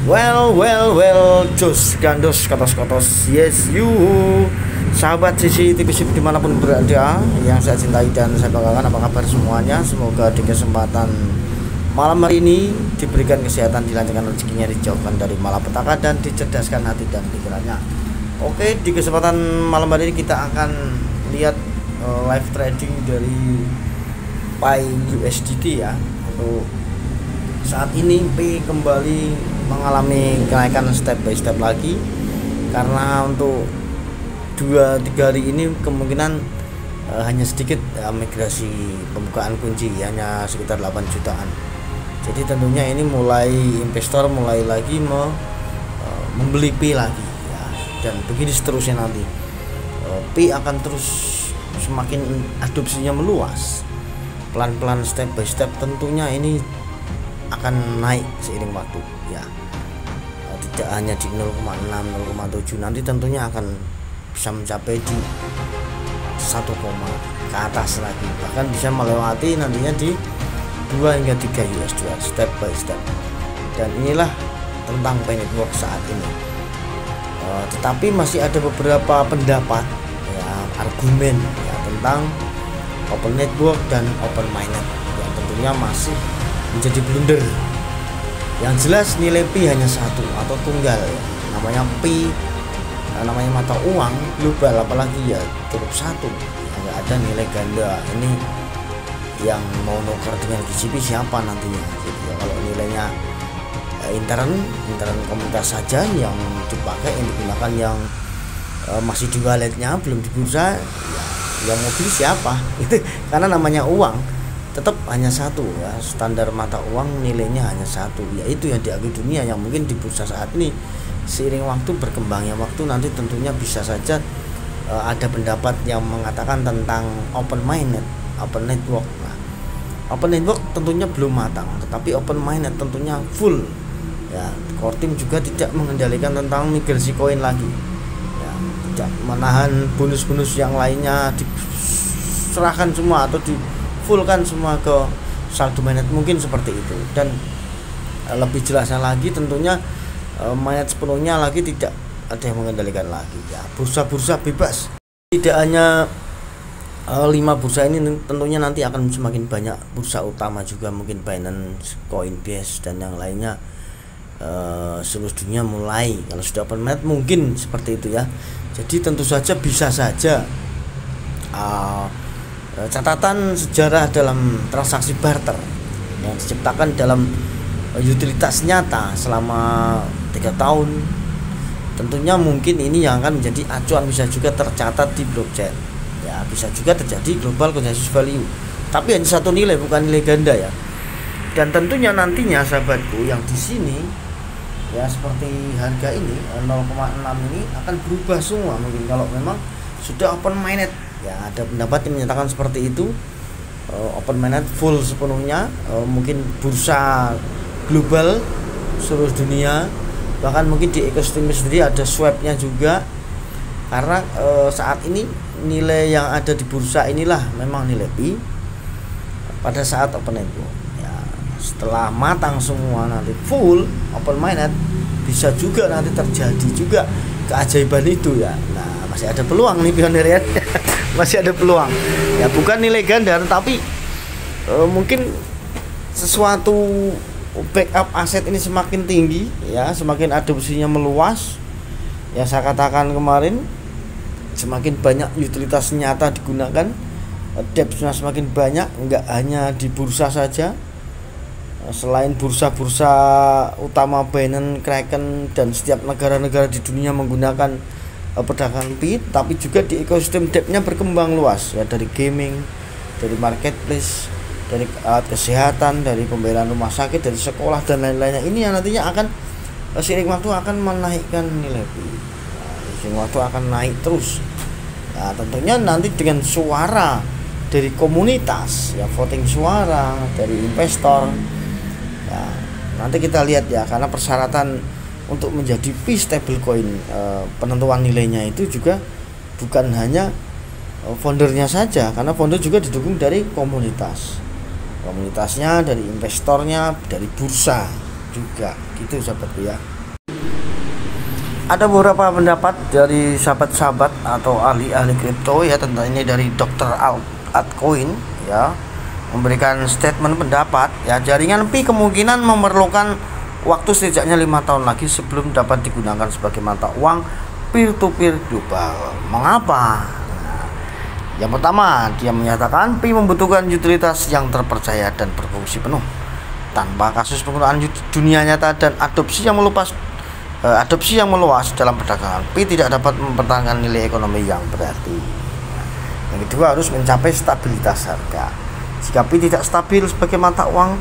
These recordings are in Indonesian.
Well, jos gandos kotos yes you sahabat CCTV dimanapun berada yang saya cintai dan saya banggakan, apa kabar semuanya? Semoga di kesempatan malam hari ini diberikan kesehatan, dilancarkan rezekinya, dijauhkan dari malapetaka dan dicerdaskan hati dan pikirannya. Oke, di kesempatan malam hari ini kita akan lihat live trading dari Pi USDT ya. Untuk saat ini Pi kembali mengalami kenaikan step by step lagi, karena untuk 2-3 hari ini kemungkinan hanya sedikit migrasi pembukaan kunci, hanya sekitar 8 jutaan. Jadi tentunya ini investor mulai lagi membeli Pi lagi ya, dan begini seterusnya nanti. Pi akan terus semakin adopsinya meluas, pelan-pelan step by step, tentunya ini akan naik seiring waktu ya, tidak hanya di 0,6 0,7, nanti tentunya akan bisa mencapai di 1, ke atas lagi, bahkan bisa melewati nantinya di 2 hingga 3 US dollar step by step. Dan inilah tentang Pi Network saat ini. Tetapi masih ada beberapa pendapat ya, argumen ya, tentang open network dan open mainnet yang tentunya masih menjadi blunder. Yang jelas nilai Pi hanya satu atau tunggal ya. Namanya Pi, namanya mata uang global, apalagi ya cukup satu, nggak ada nilai ganda. Ini yang mau nuker dengan GCP siapa nantinya gitu ya. Kalau nilainya intern komunitas saja yang dipakai, yang digunakan, yang masih di walletnya belum di bursa ya, yang mau beli siapa itu, karena namanya uang tetap hanya satu ya, standar mata uang nilainya hanya satu, yaitu yang diakui dunia, yang mungkin di bursa saat ini. Seiring waktu, berkembangnya waktu, nanti tentunya bisa saja ada pendapat yang mengatakan tentang open mainnet, open network. Nah, open network tentunya belum matang, tetapi open mainnet tentunya full ya. Core team juga tidak mengendalikan tentang migrasi koin lagi ya, tidak menahan bonus-bonus yang lainnya, diserahkan semua atau di fullkan semua ke saldo mainnet, mungkin seperti itu. Dan lebih jelasnya lagi tentunya mainnet sepenuhnya lagi tidak ada yang mengendalikan lagi ya, bursa-bursa bebas. Tidak hanya 5 bursa ini, tentunya nanti akan semakin banyak bursa utama juga, mungkin Binance, Coinbase dan yang lainnya. Seluruh dunia mulai, kalau sudah open mainnet mungkin seperti itu ya. Jadi tentu saja bisa saja catatan sejarah dalam transaksi barter yang diciptakan dalam utilitas nyata selama 3 tahun, tentunya mungkin ini yang akan menjadi acuan, bisa juga tercatat di blockchain ya, bisa juga terjadi global consensus value, tapi hanya satu nilai, bukan nilai ganda ya. Dan tentunya nantinya sahabatku yang di sini ya, seperti harga ini 0,6 ini akan berubah semua mungkin kalau memang sudah open mainnet ya. Ada pendapat yang menyatakan seperti itu, open mainnet full sepenuhnya, mungkin bursa global seluruh dunia, bahkan mungkin di ekosistem sendiri ada swapnya juga, karena saat ini nilai yang ada di bursa inilah memang nilai Pi pada saat open network ya. Setelah matang semua nanti full open mainnet, bisa juga nanti terjadi juga keajaiban itu ya. Nah, masih ada peluang nih pionir ya. Masih ada peluang ya, bukan nilai ganda, tapi mungkin sesuatu backup aset ini semakin tinggi ya, semakin adopsinya meluas ya. Saya katakan kemarin, semakin banyak utilitas nyata digunakan, depth-nya semakin banyak, enggak hanya di bursa saja. Selain bursa-bursa utama Binance, Kraken dan setiap negara-negara di dunia menggunakan perdagangan Pi, tapi juga di ekosistem depth-nya berkembang luas ya, dari gaming, dari marketplace, dari alat kesehatan, dari pembayaran rumah sakit, dari sekolah dan lain-lainnya. Ini yang nantinya akan seiring waktu akan menaikkan nilai Pi. Seiring waktu akan naik terus. Nah, tentunya nanti dengan suara dari komunitas ya, voting suara dari investor. Ya, nanti kita lihat ya, karena persyaratan untuk menjadi Pi stablecoin, penentuan nilainya itu juga bukan hanya foundernya saja, karena founder juga didukung dari komunitasnya, dari investornya, dari bursa juga gitu sahabatku ya. Ada beberapa pendapat dari sahabat-sahabat atau ahli-ahli kripto ya, tentang ini dari Dr. Altcoin ya, memberikan statement pendapat ya, jaringan Pi kemungkinan memerlukan waktu setidaknya 5 tahun lagi sebelum dapat digunakan sebagai mata uang peer-to-peer global. Mengapa? Nah, yang pertama, dia menyatakan Pi membutuhkan utilitas yang terpercaya dan berfungsi penuh. Tanpa kasus penggunaan dunia nyata dan adopsi yang meluas dalam perdagangan, Pi tidak dapat mempertahankan nilai ekonomi yang berarti. Yang kedua, harus mencapai stabilitas harga. Jika Pi tidak stabil sebagai mata uang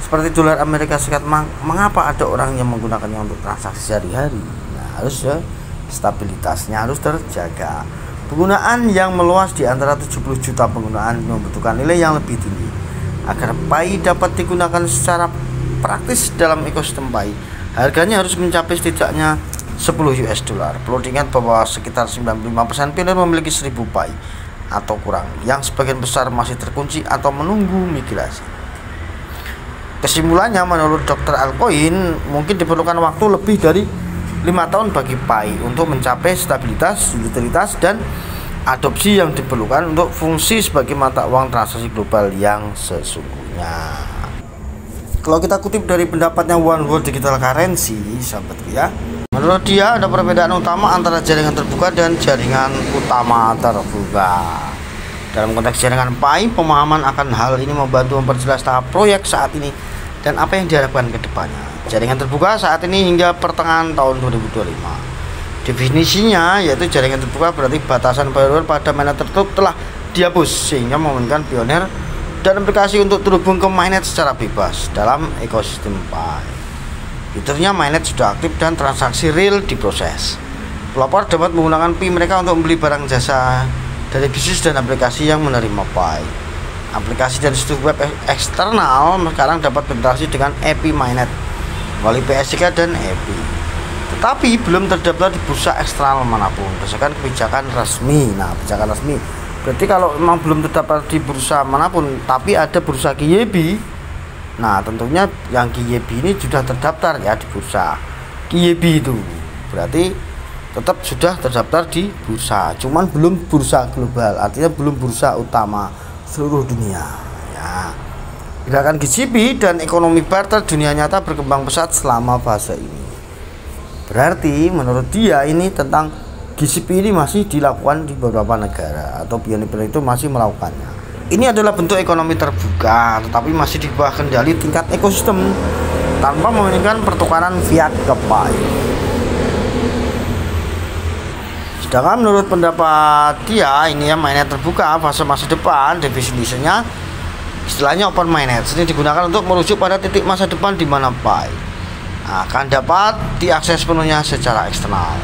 seperti dolar Amerika Serikat, mengapa ada orang yang menggunakannya untuk transaksi sehari-hari? Nah, harus ya, stabilitasnya harus terjaga. Penggunaan yang meluas di antara 70 juta penggunaan membutuhkan nilai yang lebih tinggi agar Pi dapat digunakan secara praktis dalam ekosistem Pi. Harganya harus mencapai setidaknya 10 US dollar. Perlu diingat bahwa sekitar 95% pioner memiliki 1000 Pi atau kurang, yang sebagian besar masih terkunci atau menunggu migrasi. Kesimpulannya, menurut Dr. Altcoin, mungkin diperlukan waktu lebih dari 5 tahun bagi Pi untuk mencapai stabilitas, utilitas, dan adopsi yang diperlukan untuk fungsi sebagai mata uang transaksi global yang sesungguhnya. Kalau kita kutip dari pendapatnya One World Digital Currency, sahabat ya, menurut dia ada perbedaan utama antara jaringan terbuka dan jaringan utama terbuka. Dalam konteks jaringan Pi, pemahaman akan hal ini membantu memperjelas tahap proyek saat ini dan apa yang diharapkan ke depannya. Jaringan terbuka saat ini hingga pertengahan tahun 2025. Definisinya yaitu jaringan terbuka berarti batasan pioner pada mainnet tertutup telah dihapus, sehingga memungkinkan pioner dan aplikasi untuk terhubung ke mainnet secara bebas dalam ekosistem Pi. Fiturnya, mainnet sudah aktif dan transaksi real diproses. Pelopor dapat menggunakan Pi mereka untuk membeli barang jasa dari bisnis dan aplikasi yang menerima Pi. Aplikasi dan situs web eksternal sekarang dapat berinteraksi dengan API mainnet melalui PSK dan API, tetapi belum terdaftar di bursa eksternal manapun berdasarkan kebijakan resmi. Nah, kebijakan resmi berarti kalau memang belum terdaftar di bursa manapun tapi ada bursa KYB, nah tentunya yang KYB ini sudah terdaftar ya di bursa KYB, itu berarti tetap sudah terdaftar di bursa, cuman belum bursa global, artinya belum bursa utama seluruh dunia ya. Gerakan GCP dan ekonomi barter dunia nyata berkembang pesat selama fase ini. Berarti menurut dia ini tentang GCP ini masih dilakukan di beberapa negara atau pionir-pionir itu masih melakukannya. Ini adalah bentuk ekonomi terbuka tetapi masih di bawah kendali tingkat ekosistem tanpa memungkinkan pertukaran fiat ke Pi. Sedangkan menurut pendapat dia ini ya, mainnet terbuka fase masa depan definisinya istilahnya open mainnet ini digunakan untuk merujuk pada titik masa depan di mana Pi akan dapat diakses penuhnya secara eksternal.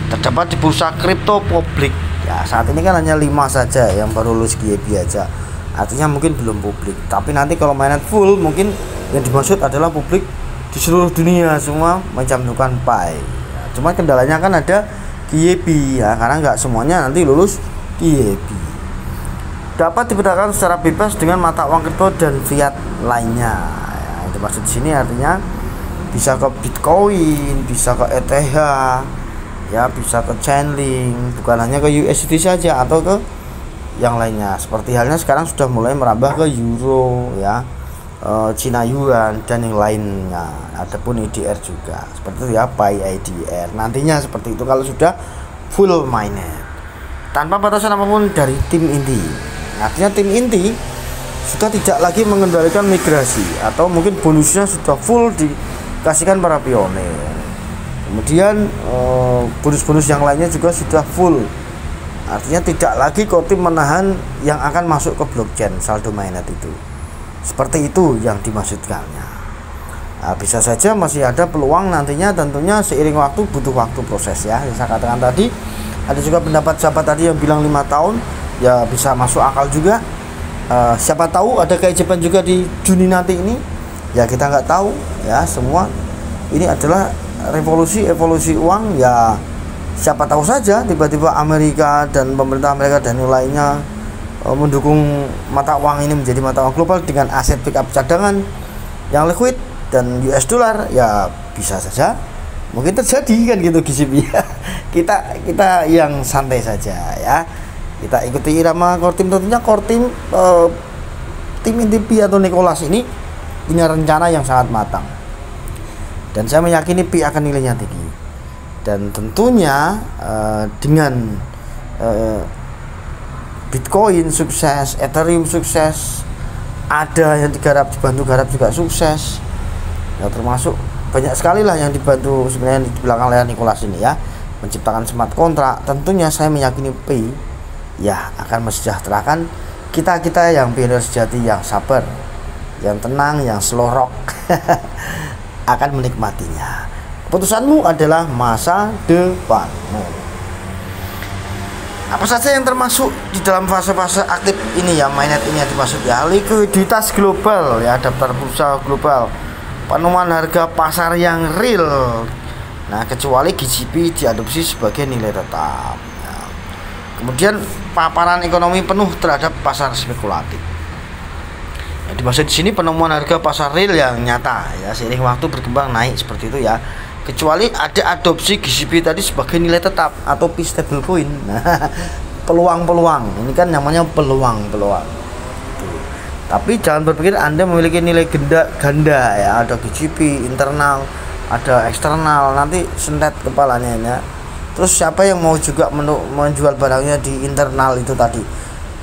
Terdapat di bursa kripto publik ya, saat ini kan hanya 5 saja yang baru lulus GYB aja, artinya mungkin belum publik, tapi nanti kalau mainnet full mungkin yang dimaksud adalah publik di seluruh dunia, semua mencantumkan Pi ya. Cuma kendalanya kan ada GYB ya, karena nggak semuanya nanti lulus GYB. Dapat diperdagangkan secara bebas dengan mata uang kripto dan fiat lainnya ya, itu maksud sini artinya bisa ke Bitcoin, bisa ke ETH ya, bisa ke Chainlink, bukan hanya ke USDT saja atau ke yang lainnya. Seperti halnya sekarang sudah mulai merambah ke Euro ya, Cina Yuan dan yang lainnya. Adapun IDR juga seperti itu ya, Pi IDR nantinya seperti itu kalau sudah full mainnet tanpa batasan apapun dari tim inti. Artinya tim inti sudah tidak lagi mengendalikan migrasi atau mungkin bonusnya sudah full dikasihkan para pionir. Kemudian bonus-bonus yang lainnya juga sudah full, artinya tidak lagi tim menahan yang akan masuk ke blockchain saldo mainnet itu. Seperti itu yang dimaksudkannya. Nah, bisa saja masih ada peluang nantinya, tentunya seiring waktu, butuh waktu proses ya. Yang saya katakan tadi, ada juga pendapat sahabat tadi yang bilang 5 tahun ya, bisa masuk akal juga. Siapa tahu ada keajaiban juga di Juni nanti ini ya, kita nggak tahu ya. Semua ini adalah evolusi uang ya, siapa tahu saja tiba-tiba Amerika dan pemerintah Amerika dan yang lainnya mendukung mata uang ini menjadi mata uang global dengan aset backup cadangan yang liquid dan US dollar, ya bisa saja mungkin terjadi kan gitu GCP. kita yang santai saja ya, kita ikuti irama core team. Tentunya core team tim inti Pi atau Nicholas ini punya rencana yang sangat matang, dan saya meyakini Pi akan nilainya tinggi. Dan tentunya dengan Bitcoin sukses, Ethereum sukses, ada yang digarap, dibantu garap juga sukses ya, termasuk banyak sekali lah yang dibantu sebenarnya di belakang layar Nicholas ini ya, menciptakan smart contract. Tentunya saya meyakini Pi ya akan mensejahterakan kita yang pionir sejati, yang sabar, yang tenang, yang slow rock akan menikmatinya. Keputusanmu adalah masa depanmu. Apa saja yang termasuk di dalam fase-fase aktif ini ya, mainnet ini yang dimaksud ya? Likuiditas global ya, daftar bursa global, penemuan harga pasar yang real. Nah, kecuali GCP diadopsi sebagai nilai tetap ya. Kemudian paparan ekonomi penuh terhadap pasar spekulatif. Yang dimaksud di sini penemuan harga pasar real yang nyata ya, seiring waktu berkembang naik seperti itu ya. Kecuali ada adopsi GCP tadi sebagai nilai tetap atau Pi stablecoin. Nah, peluang-peluang ini kan namanya peluang-peluang. Tapi jangan berpikir Anda memiliki nilai ganda ya, ada GCP internal, ada eksternal, nanti sentet kepalanya ya. Terus siapa yang mau juga menjual barangnya di internal itu tadi?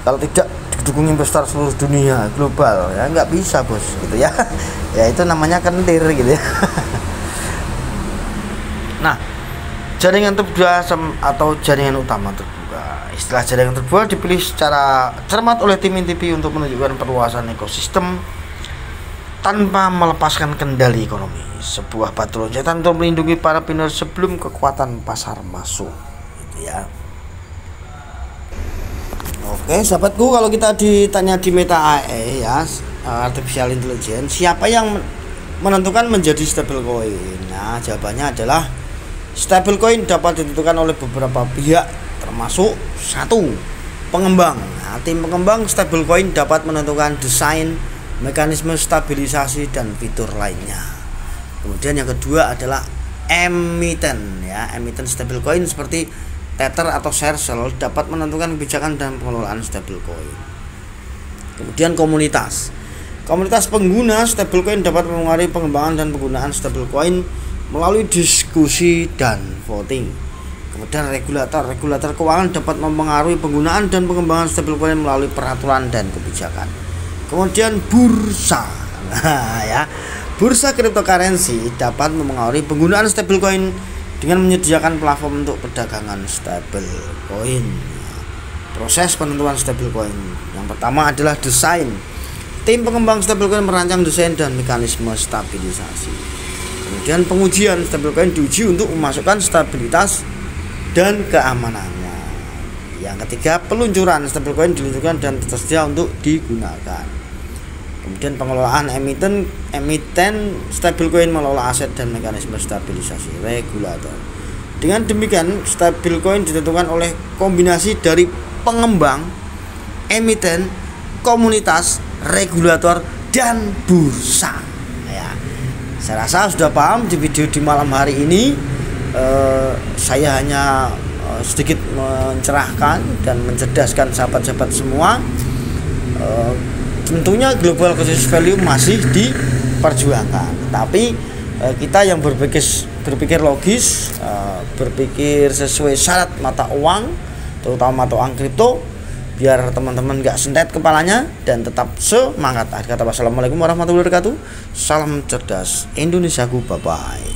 Kalau tidak didukung investor seluruh dunia global ya, nggak bisa bos gitu ya. Ya itu namanya kentir gitu ya. Nah, jaringan terbuka atau jaringan utama terbuka. Istilah jaringan terbuka dipilih secara cermat oleh tim inti Pi untuk menunjukkan perluasan ekosistem tanpa melepaskan kendali ekonomi. Sebuah batu loncatan untuk melindungi para pionir sebelum kekuatan pasar masuk. Gitu ya. Oke, sahabatku, kalau kita ditanya di Meta AI ya, Artificial Intelligence, siapa yang menentukan menjadi stablecoin? Nah, jawabannya adalah stablecoin dapat ditentukan oleh beberapa pihak, termasuk satu, pengembang. Nah, tim pengembang stablecoin dapat menentukan desain, mekanisme stabilisasi dan fitur lainnya. Kemudian yang kedua adalah emiten ya, emiten stablecoin seperti Tether atau Circle dapat menentukan kebijakan dan pengelolaan stablecoin. Kemudian komunitas pengguna stablecoin dapat mempengaruhi pengembangan dan penggunaan stablecoin melalui diskusi dan voting. Kemudian regulator keuangan dapat mempengaruhi penggunaan dan pengembangan stablecoin melalui peraturan dan kebijakan. Kemudian bursa, ya, bursa cryptocurrency dapat mempengaruhi penggunaan stablecoin dengan menyediakan platform untuk perdagangan stablecoin. Proses penentuan stablecoin yang pertama adalah desain. Tim pengembang stablecoin merancang desain dan mekanisme stabilisasi. Kemudian pengujian stablecoin diuji untuk memasukkan stabilitas dan keamanannya. Yang ketiga, peluncuran stablecoin diluncurkan dan tersedia untuk digunakan. Kemudian pengelolaan emiten stablecoin mengelola aset dan mekanisme stabilisasi regulator. Dengan demikian, stablecoin ditentukan oleh kombinasi dari pengembang, emiten, komunitas, regulator, dan bursa. Ya, saya rasa sudah paham di video di malam hari ini. Saya hanya sedikit mencerahkan dan mencerdaskan sahabat-sahabat semua. Tentunya global conscious value masih diperjuangkan, tapi kita yang berpikir logis, berpikir sesuai syarat mata uang, terutama mata uang kripto, biar teman-teman gak sentet kepalanya dan tetap semangat. Akhir kata, wassalamualaikum warahmatullahi wabarakatuh. Salam cerdas Indonesiaku, bye bye.